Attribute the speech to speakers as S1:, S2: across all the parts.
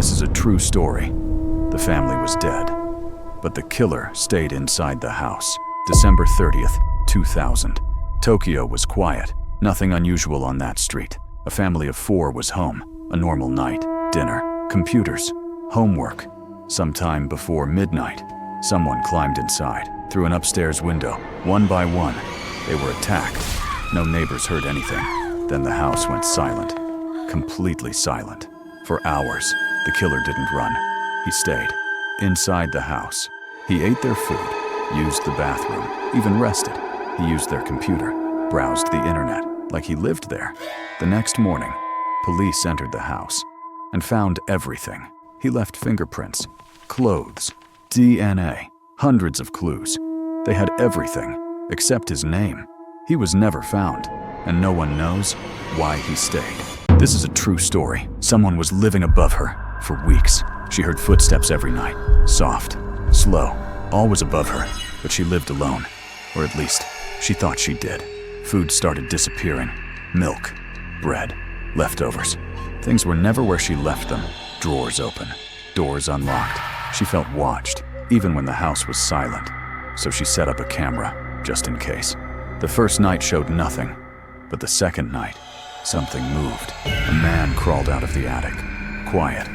S1: This is a true story. The family was dead, but the killer stayed inside the house. December 30th, 2000. Tokyo was quiet. Nothing unusual on that street. A family of 4 was home. A normal night. Dinner, computers, homework. Sometime before midnight, someone climbed inside, through an upstairs window. One by one, they were attacked. No neighbors heard anything. Then the house went silent. Completely silent. For hours, the killer didn't run. He stayed. Inside the house. He ate their food, used the bathroom, even rested. He used their computer, browsed the internet, like he lived there. The next morning, police entered the house and found everything. He left fingerprints, clothes, DNA, hundreds of clues. They had everything except his name. He was never found, and no one knows why he stayed. This is a true story. Someone was living above her for weeks. She heard footsteps every night, soft, slow, always above her, but she lived alone, or at least she thought she did. Food started disappearing. Milk, bread, leftovers. Things were never where she left them. Drawers open, doors unlocked. She felt watched, even when the house was silent. So she set up a camera, just in case. The first night showed nothing, but the second night, something moved. A man crawled out of the attic. Quiet,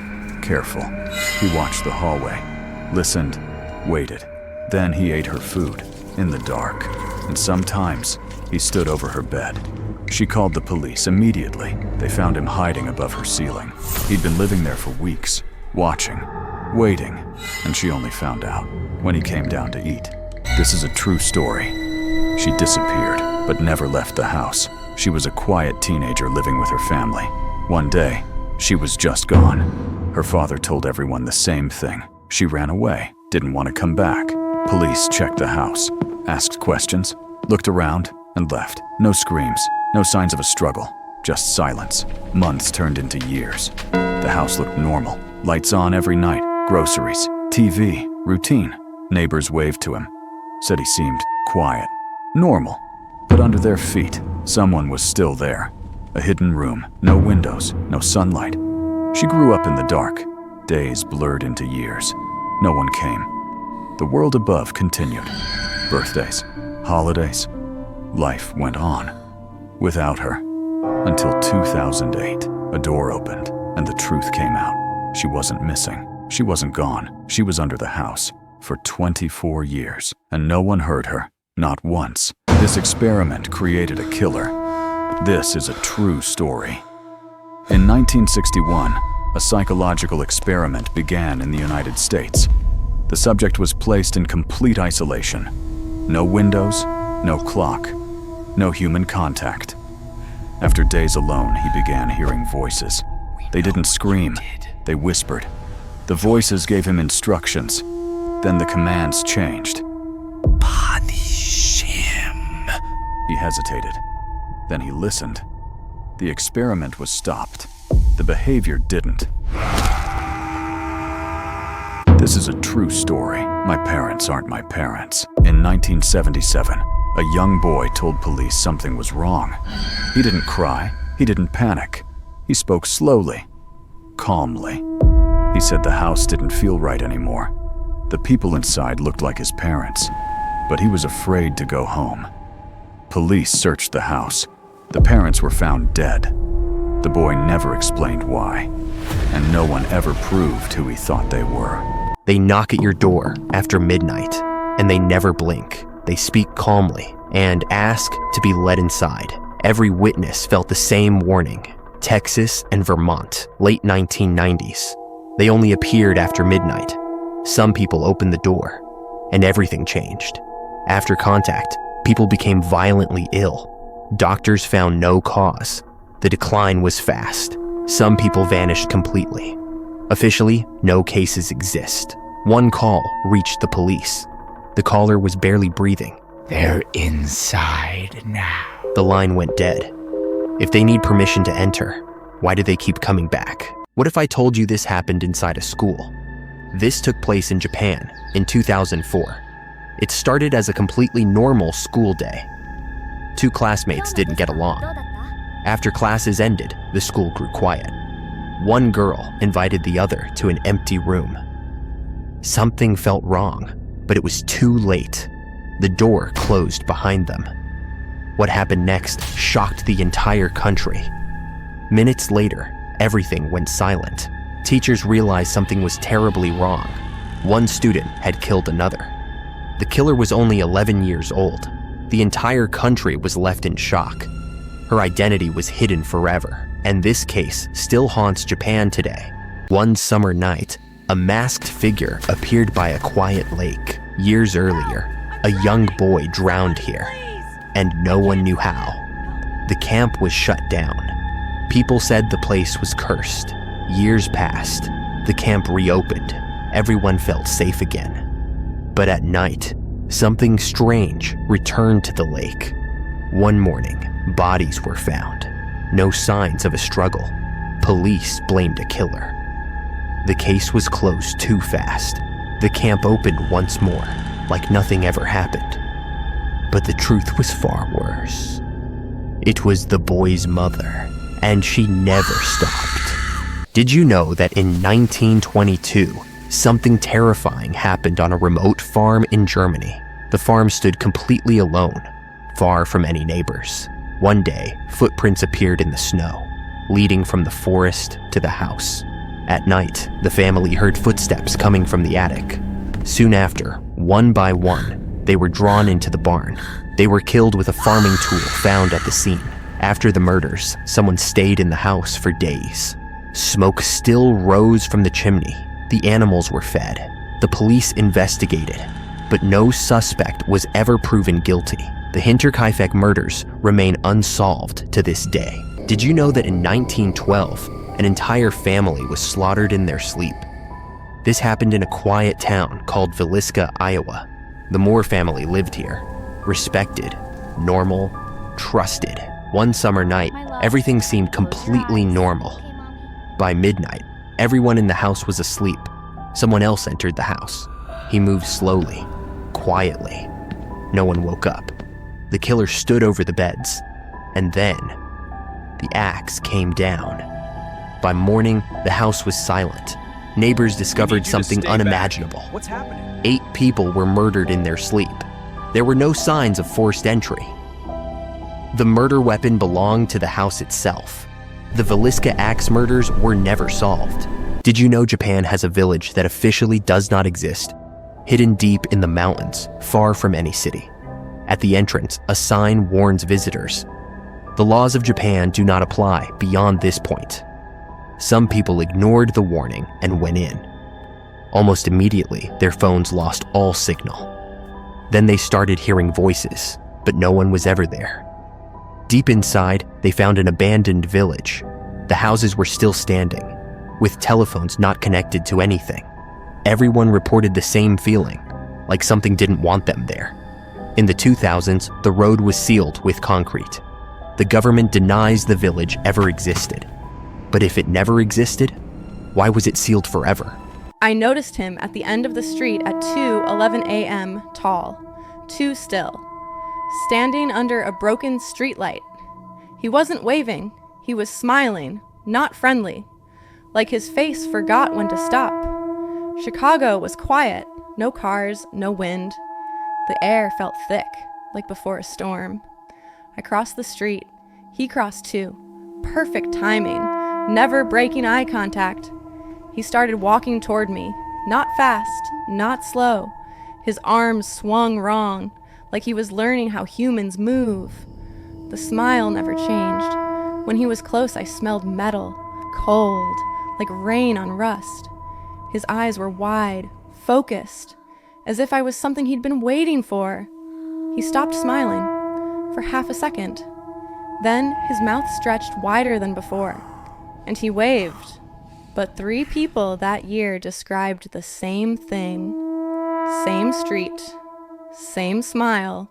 S1: careful. He watched the hallway, listened, waited. Then he ate her food, in the dark. And sometimes, he stood over her bed. She called the police immediately. They found him hiding above her ceiling. He'd been living there for weeks, watching, waiting, and she only found out when he came down to eat. This is a true story. She disappeared, but never left the house. She was a quiet teenager living with her family. One day, she was just gone. Her father told everyone the same thing. She ran away, didn't want to come back. Police checked the house, asked questions, looked around, and left. No screams, no signs of a struggle, just silence. Months turned into years. The house looked normal. Lights on every night, groceries, TV, routine. Neighbors waved to him, said he seemed quiet, normal. But under their feet, someone was still there. A hidden room, no windows, no sunlight. She grew up in the dark. Days blurred into years. No one came. The world above continued. Birthdays, holidays. Life went on. Without her. Until 2008, a door opened, and the truth came out. She wasn't missing. She wasn't gone. She was under the house for 24 years, and no one heard her, not once. This experiment created a killer. This is a true story. In 1961, a psychological experiment began in the United States. The subject was placed in complete isolation. No windows, no clock, no human contact. After days alone, he began hearing voices. They didn't scream, they whispered. The voices gave him instructions. Then the commands changed. Punish him. He hesitated. Then he listened. The experiment was stopped. The behavior didn't. This is a true story. My parents aren't my parents. In 1977, a young boy told police something was wrong. He didn't cry. He didn't panic. He spoke slowly, calmly. He said the house didn't feel right anymore. The people inside looked like his parents, but he was afraid to go home. Police searched the house. The parents were found dead. The boy never explained why, and no one ever proved who he thought they were.
S2: They knock at your door after midnight, and they never blink. They speak calmly and ask to be let inside. Every witness felt the same warning. Texas and Vermont, late 1990s. They only appeared after midnight. Some people opened the door, and everything changed. After contact, people became violently ill. Doctors found no cause. The decline was fast. Some people vanished completely. Officially, no cases exist. One call reached the police. The caller was barely breathing.
S3: They're inside now.
S2: The line went dead. If they need permission to enter, why do they keep coming back? What if I told you this happened inside a school? This took place in Japan in 2004. It started as a completely normal school day. 2 classmates didn't get along. After classes ended, the school grew quiet. One girl invited the other to an empty room. Something felt wrong, but it was too late. The door closed behind them. What happened next shocked the entire country. Minutes later, everything went silent. Teachers realized something was terribly wrong. One student had killed another. The killer was only 11 years old. The entire country was left in shock. Her identity was hidden forever, and this case still haunts Japan today. One summer night, a masked figure appeared by a quiet lake. Years earlier, a young boy drowned here, and no one knew how. The camp was shut down. People said the place was cursed. Years passed. The camp reopened. Everyone felt safe again. But at night, something strange returned to the lake. One morning, bodies were found. No signs of a struggle. Police blamed a killer. The case was closed too fast. The camp opened once more, like nothing ever happened. But the truth was far worse. It was the boy's mother, and she never stopped. Did you know that in 1922, something terrifying happened on a remote farm in Germany? The farm stood completely alone, far from any neighbors. One day, footprints appeared in the snow, leading from the forest to the house. At night, the family heard footsteps coming from the attic. Soon after, one by one, they were drawn into the barn. They were killed with a farming tool found at the scene. After the murders, someone stayed in the house for days. Smoke still rose from the chimney. The animals were fed. The police investigated, but no suspect was ever proven guilty. The Hinterkaifeck murders remain unsolved to this day. Did you know that in 1912, an entire family was slaughtered in their sleep? This happened in a quiet town called Villisca, Iowa. The Moore family lived here. Respected, normal, trusted. One summer night, everything seemed completely normal. By midnight, everyone in the house was asleep. Someone else entered the house. He moved slowly, quietly. No one woke up. The killer stood over the beds, and then the axe came down. By morning, the house was silent. Neighbors discovered something unimaginable.
S4: What's happening?
S2: 8 people were murdered in their sleep. There were no signs of forced entry. The murder weapon belonged to the house itself. The Villisca axe murders were never solved. Did you know Japan has a village that officially does not exist, hidden deep in the mountains, far from any city? At the entrance, a sign warns visitors. The laws of Japan do not apply beyond this point. Some people ignored the warning and went in. Almost immediately, their phones lost all signal. Then they started hearing voices, but no one was ever there. Deep inside, they found an abandoned village. The houses were still standing, with telephones not connected to anything. Everyone reported the same feeling, like something didn't want them there. In the 2000s, the road was sealed with concrete. The government denies the village ever existed. But if it never existed, why was it sealed forever?
S5: I noticed him at the end of the street at 2:11 a.m., tall, too still, standing under a broken streetlight. He wasn't waving, he was smiling, not friendly, like his face forgot when to stop. Chicago was quiet, no cars, no wind. The air felt thick, like before a storm. I crossed the street, he crossed too. Perfect timing, never breaking eye contact. He started walking toward me, not fast, not slow. His arms swung wrong, like he was learning how humans move. The smile never changed. When he was close, I smelled metal, cold, like rain on rust. His eyes were wide, focused, as if I was something he'd been waiting for. He stopped smiling for half a second. Then his mouth stretched wider than before, and he waved. But 3 people that year described the same thing. Same street, same smile,